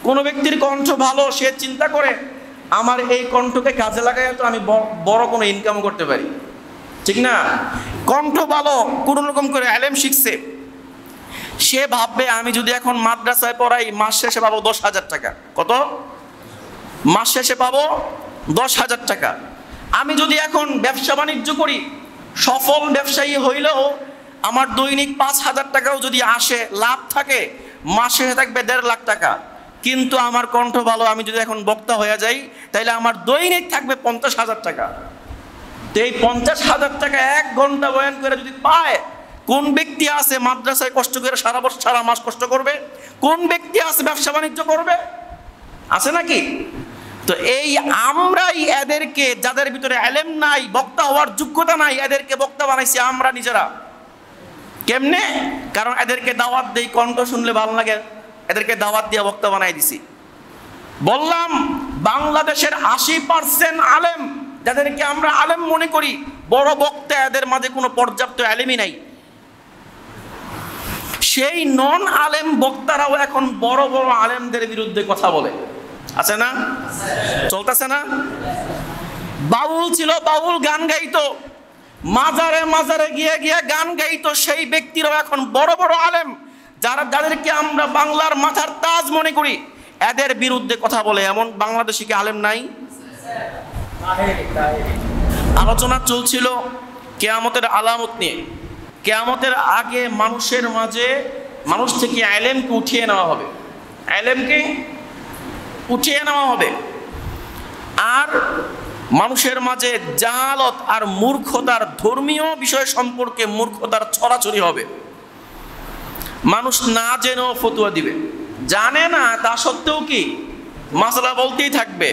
কোনো ব্যক্তির কণ্ঠ ভালো, সে চিন্তা করে আমার এই কণ্ঠকে কাজে লাগাই তো আমি বড় কোনো ইনকাম করতে পারি, ঠিক না? কণ্ঠ ভালো, কোনো রকম করে এলেম শিখছে, সে ভাববে আমি যদি এখন মাদ্রাসায় পড়াই মাস শেষে পাবো 10,000 টাকা। কত? মাস শেষে পাবো 10,000 টাকা। আমি যদি এখন ব্যবসা বাণিজ্য করি, সফল ব্যবসায়ী হইলেও আমার দৈনিক 5,000 টাকাও যদি আসে, লাভ থাকে, মাসে থাকবে 1.5 লাখ টাকা। কিন্তু আমার কণ্ঠ ভালো, আমি যদি এখন বক্তা হয়ে যাই, তাইলে আমার দৈনিক থাকবে 50,000 টাকা। তো এই 50,000 টাকা 1 ঘন্টা বয়ান করে যদি পায়, কোন ব্যক্তি আছে মাদ্রাসায় কষ্ট করে সারা মাস কষ্ট করবে? কোন ব্যক্তি আছে ব্যবসা বাণিজ্য করবে? আছে নাকি? তো এই আমরাই এদেরকে, যাদের ভিতরে এলেম নাই, বক্তা হওয়ার যোগ্যতা নাই, এদেরকে বক্তা বানাইছি আমরা নিজেরা। কেমনে? কারণ এদেরকে দাওয়াত দেই, কণ্ঠ শুনলে ভালো লাগে, এদেরকে দাওয়াত দিয়ে বক্তা বানাই দিছি। বললাম বাংলাদেশের 80% আলেম, যাদেরকে আমরা আলেম মনে করি, বড় বক্তা, এদের মাঝে কোনো পর্যাপ্ত আলেমই নাই। সেই নন আলেম বক্তারাও এখন বড় বড় আলেমদের বিরুদ্ধে কথা বলে, আছে না? চলতেছে না? বাউল ছিল, বাউল গান গাইতো, মাজারে মাজারে গিয়ে গিয়ে গান গাইতো, সেই ব্যক্তিরাও এখন বড় বড় আলেম, যাদেরকে আমরা বাংলার মাথার তাজ মনে করি, এদের বিরুদ্ধে কথা বলে। এমন বাংলাদেশে কি আলেম নাই? আলোচনা চলছিল কিয়ামতের আলামত নিয়ে। কিয়ামতের আগে মানুষের মাঝে, মানুষ থেকে আলেমকে উঠিয়ে নেওয়া হবে, আলেমকে উঠিয়ে নেওয়া হবে, আর মানুষের মাঝে জাহালত আর মূর্খতার, ধর্মীয় বিষয় সম্পর্কে মূর্খতার ছড়াছড়ি হবে। মানুষ না জেনেও ফতুয়া দিবে, জানে না তা সত্ত্বেও কি মাসলা বলতেই থাকবে।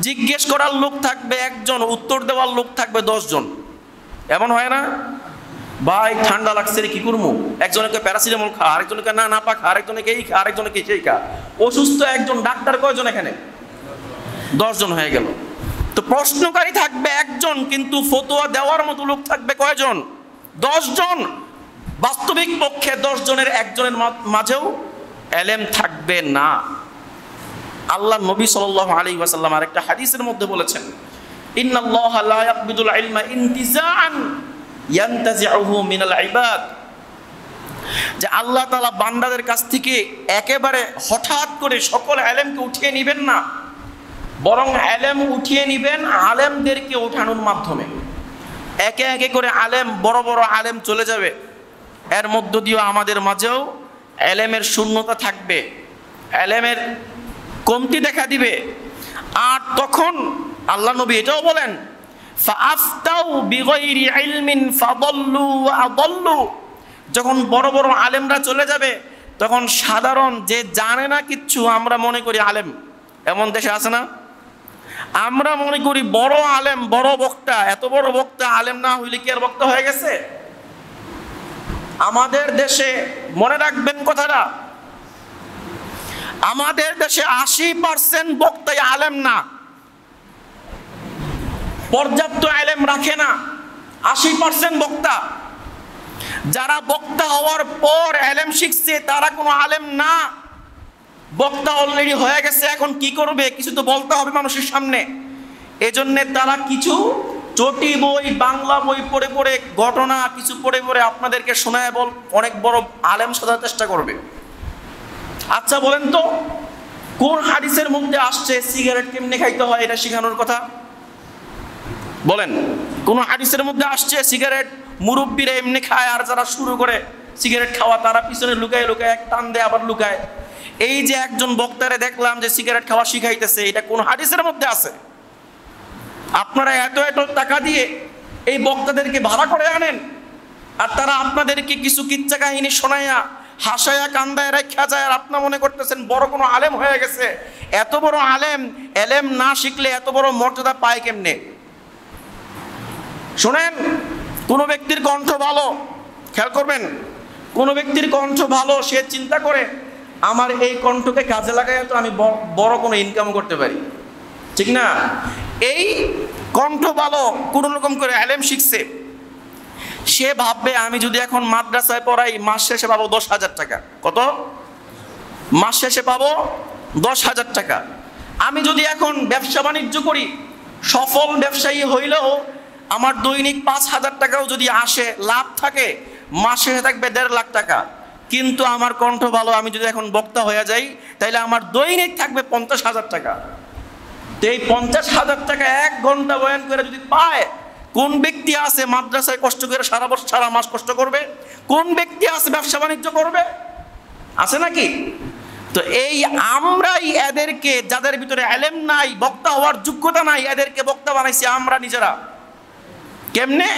জিজ্ঞেস করার লোক থাকবে একজন, উত্তর দেওয়ার লোক থাকবে 10 জন। এমন হয় না? ভাই ঠান্ডা লাগছে রে, কি করবো? একজনকে প্যারাসিটামল খা, আরেকজনকে না পা খা, আরেকজনকে এই খা, আরেকজনকে সেই খা। অসুস্থ একজন, ডাক্তার কয়জন এখানে? 10 জন হয়ে গেল। তো প্রশ্নকারী থাকবে একজন, কিন্তু ফতোয়া দেওয়ার মতো লোক থাকবে কয়জন? 10 জন। বাস্তবিক পক্ষে 10 জনের একজনের মাঝেও এলেম থাকবে না। আল্লাহ নবী সাল্লাল্লাহু আলাইহি ওয়াসাল্লাম আরেকটা হাদিসের মধ্যে বলেছেন, ইন্নাল্লাহা লা ইয়াকবিদুল ইলমা ইনতিজাআন ইয়ানতাজিউহু মিনাল ইবাদ, যে আল্লাহ তাআলা বান্দাদের কাছ থেকে একেবারে হঠাৎ করে সকল ইলমকে উঠিয়ে নেবেন না, বরং ইলম উঠিয়ে নেবেন আলেমদেরকে ওঠানোর মাধ্যমে। একে একে করে আলেম, বড় বড় আলেম চলে যাবে, এর মধ্য দিয়েও আমাদের মাঝেও ইলমের শূন্যতা থাকবে, ইলমের কমতি দেখা দিবে। আর তখন আল্লাহ নবী এটাও বলেন, ফাআফতাউ বিগাইরি ইলমিন ফাদাল্লু ওয়া আদাল্লু, যখন বড় বড় আলেমরা চলে যাবে, তখন সাধারণ যে জানে না কিচ্ছু, আমরা মনে করি আলেম, এমন দেশে আছে না? আমরা মনে করি বড় আলেম, বড় বক্তা, এত বড় বক্তা, আলেম না হইলে কি আর বক্তা হয়ে গেছে? আমাদের দেশে মনে রাখবেন কথাটা, আমাদের দেশে 80% বক্তাই আলেম না, পর্যাপ্ত আলেম রাখে না। 80% বক্তা, যারা বক্তা হওয়ার পর আলেম শিখছে তারা কোনো আলেম না, বক্তা অলরেডি হয়ে গেছে, এখন কি করবে? কিছু তো বলতে হবে মানুষের সামনে। এজন্য তারা কিছু চটি বই, বাংলা বই পড়ে পড়ে, ঘটনা কিছু পড়ে পড়ে আপনাদেরকে শোনায় অনেক বড় আলেম সাজার চেষ্টা করবে। আচ্ছা বলেন তো, কোন হাদিসের মধ্যে আসছে সিগারেট কেমনে খাইতে হয় এটা শেখানোর কথা? বলেন, কোন হাদিসের মধ্যে আসছে সিগারেট মুরব্বীরা এমনি খায়, আর যারা শুরু করে সিগারেট খাওয়া তারা পিছনে লুকায় লুকায় এক টান দেয় আবার লুকায়? এই যে একজন বক্তারে দেখলাম যে সিগারেট খাওয়া শিখাইতেছে, এটা কোন হাদিসের মধ্যে আছে? আপনারা এত এত টাকা দিয়ে এই বক্তাদেরকে ভাড়া করে আনেন, আর তারা আপনাদেরকে কিছু কিচ্ছা কাহিনী শোনাইয়া হাসায়া কান্দায় রেখা যায়, আর আপনারা মনে করতেছেন বড় কোনো আলেম হয়ে গেছে। এত বড় আলেম, এলেম না শিখলে এত বড় মর্যাদা পায় কেমনে? শোনেন, কোনো ব্যক্তির কণ্ঠ ভালো, খেয়াল করবেন, কোনো ব্যক্তির কণ্ঠ ভালো, সে চিন্তা করে আমার এই কণ্ঠকে কাজে লাগাই তো আমি বড় কোনো ইনকাম করতে পারি, ঠিক না? এই কণ্ঠ ভালো, কোনো রকম করে আলেম শিখছে, সে ভাববে আমি যদি এখন মাদ্রাসায় পড়াই মাস শেষে পাবো 10,000 টাকা। কত? মাস শেষে পাবো 10,000 টাকা। আমি যদি এখন ব্যবসা বাণিজ্য করি, সফল ব্যবসায়ী হইলেও আমার দৈনিক 5,000 টাকাও যদি আসে, লাভ থাকে, মাসে থাকবে 1.5 লাখ টাকা। কিন্তু আমার কণ্ঠ ভালো, আমি যদি এখন বক্তা হয়ে যাই, তাহলে আমার দৈনিক থাকবে 50,000 টাকা। তো এই 50,000 টাকা 1 ঘন্টা বয়ান করে যদি পায়, কোন ব্যক্তি আছে মাদ্রাসায় কষ্ট করে সারা মাস কষ্ট করবে? কোন ব্যক্তি আছে ব্যবসা বাণিজ্য করবে? আছে নাকি? তো এই আমরাই এদেরকে, যাদের ভিতরে ইলম নাই, বক্তা হওয়ার যোগ্যতা নাই, এদেরকে বক্তা বানাইছি আমরা নিজেরা। কেমনে?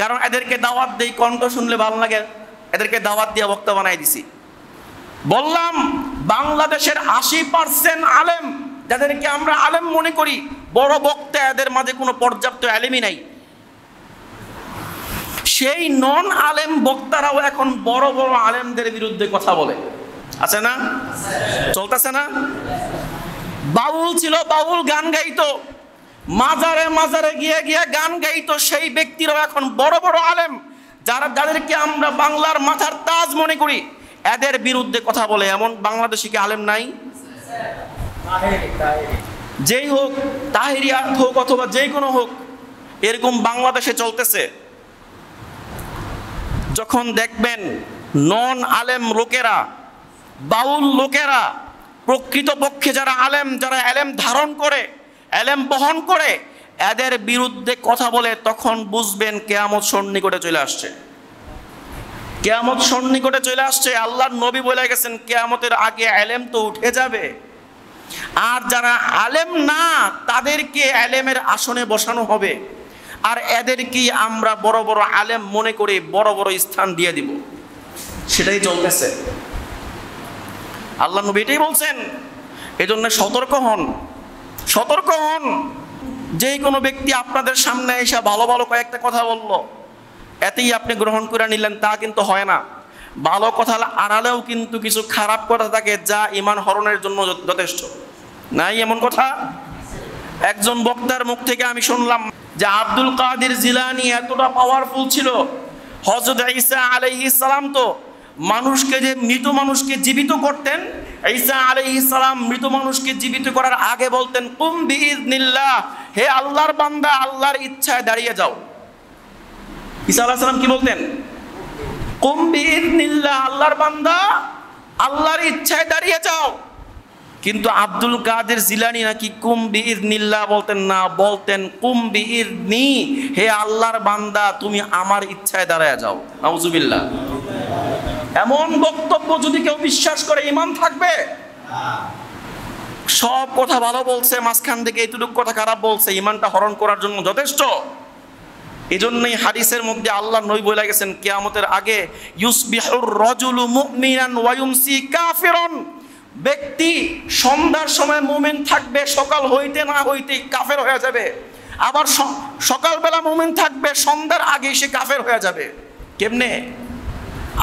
কারণ এদেরকে দাওয়াত দেই, কণ্ঠ শুনলে ভালো লাগে, এদেরকে দাওয়াত দিয়ে বক্তা বানাই দিছি। বললাম বাংলাদেশের 80% আলেম, যাদেরকে আমরা আলেম মনে করি, বড় বক্তা, এদের মাঝে কোনো পর্যাপ্ত ইলমই নাই। সেই নন আলেম বক্তারাও এখন বড় বড় আলেমদের বিরুদ্ধে কথা বলে। আছে না? চলতেছে না? বাউল ছিল, বাউল গান গাইতো, মাজারে মাজারে গিয়ে গিয়ে গান গাইতো, সেই ব্যক্তিরাও এখন বড় বড় আলেম, যাদেরকে আমরা বাংলার মাথার তাজ মনে করি, এদের বিরুদ্ধে কথা বলে। এমন বাংলাদেশে কি আলেম নাই? যেই হোক, তাহেরিয়াত হোক অথবা যে কোনো হোক, এরকম বাংলাদেশে চলতেছে। যখন দেখবেন নন আলেম লোকেরা, বাউল লোকেরা, প্রকৃতপক্ষে যারা আলেম, যারা এলেম ধারণ করে, এলেম বহন করে, এদের বিরুদ্ধে কথা বলে, তখন বুঝবেন কিয়ামত সন্নিকটে চলে আসছে। কিয়ামত সন্নিকটে চলে আসছে। আল্লাহর নবী বলে গেছেন কিয়ামতের আগে এলেম তো উঠে যাবে, আর যারা আলেম না তাদেরকে এলেমের আসনে বসানো হবে, আর এদেরকেই আমরা বড় বড় আলেম মনে করে বড় বড় স্থান দিয়ে দিব। সেটাই চলতেছে। আল্লাহ নবী এটাই বলছেন। এজন্য সতর্ক হন, সতর্ক হন। যে কোনো ব্যক্তি আপনাদের সামনে এসে ভালো ভালো কয়েকটা কথা বলল, এতেই আপনি গ্রহণ করে নিলেন, তা কিন্তু হয় না। ভালো কথা আড়ালেও কিন্তু কিছু খারাপ কথা থাকে, যা ঈমান হরণের জন্য যথেষ্ট। নাই এমন কথা? একজন বক্তার মুখ থেকে আমি শুনলাম যে আব্দুল কাদের জিলানী এতটা পাওয়ারফুল ছিল, হযরত ঈসা আলাইহিস সালাম তো মানুষকে, যে মৃত মানুষকে জীবিত করতেন, ঈসা আলাইহিস সালাম মৃত মানুষকে জীবিত করার আগে বলতেন, কুম বিইজনিল্লাহ, হে আল্লাহর বান্দা, আল্লাহর ইচ্ছায় দাঁড়িয়ে যাও। ঈসা আলাইহিস সালাম কি বলতেন? কুম বিইজনিল্লাহ, আল্লাহর বান্দা, আল্লাহর ইচ্ছায় দাঁড়িয়ে যাও। কিন্তু আব্দুল কাদের জিলানী নাকি কুম বিইজনিল্লাহ বলতেন না, বলতেন কুম বিইজনি, হে আল্লাহর বান্দা, তুমি আমার ইচ্ছায় দাঁড়ায় যাও। নাউজুবিল্লাহ। এমন বক্তব্য যদি কেউ বিশ্বাস করে, ঈমান থাকবে? সব কথা ভালো বলছে, মাঝখান থেকে এইটুকু কথা খারাপ বলছে, ঈমানটা হরণ করার জন্য যথেষ্ট। এজন্যই হাদিসের মধ্যে আল্লাহ নবী বলে গেছেন কিয়ামতের আগে ইউসবিহুর রাজুলু মুমিনান ওয়া ইউমসি কাফিরান, ব্যক্তি সন্ধ্যার সময় মুমিন থাকবে, সকাল হইতে না হইতে কাফের হয়ে যাবে। আবার সকালবেলা মুমিন থাকবে, সন্ধ্যার আগে সে কাফের হয়ে যাবে। কেমনে?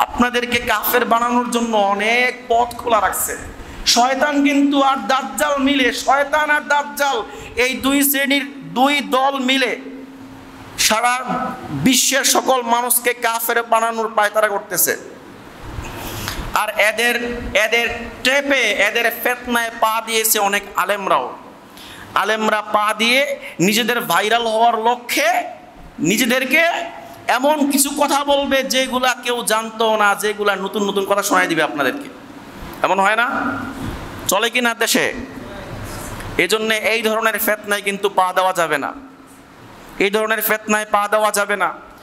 আপনাদেরকে কাফের বানানোর জন্য অনেক পথ খোলা রাখছে শয়তান। কিন্তু আর দাজ্জাল মিলে, শয়তান আর দাজ্জাল, এই দুই শ্রেণীর দুই দল মিলে সারা বিশ্বের সকল মানুষকে কাফের বানানোর পায়তারা করতেছে। আর এদের ট্রেপে, এদের ফিতনায় পা দিয়েছে অনেক আলেমরাও। আলেমরা পা দিয়ে নিজেদের ভাইরাল হওয়ার লক্ষ্যে নিজেদেরকে এমন কিছু কথা বলবে যেগুলা কেউ জানতো না, যেগুলা নতুন নতুন কথা শোনাই দিবে আপনাদেরকে। এমন হয় না? চলে কি না দেশে? এজন্য এই ধরনের ফিতনায় কিন্তু পা দেওয়া যাবে না, এই ধরনের ফিতনায় পা দেওয়া যাবে না।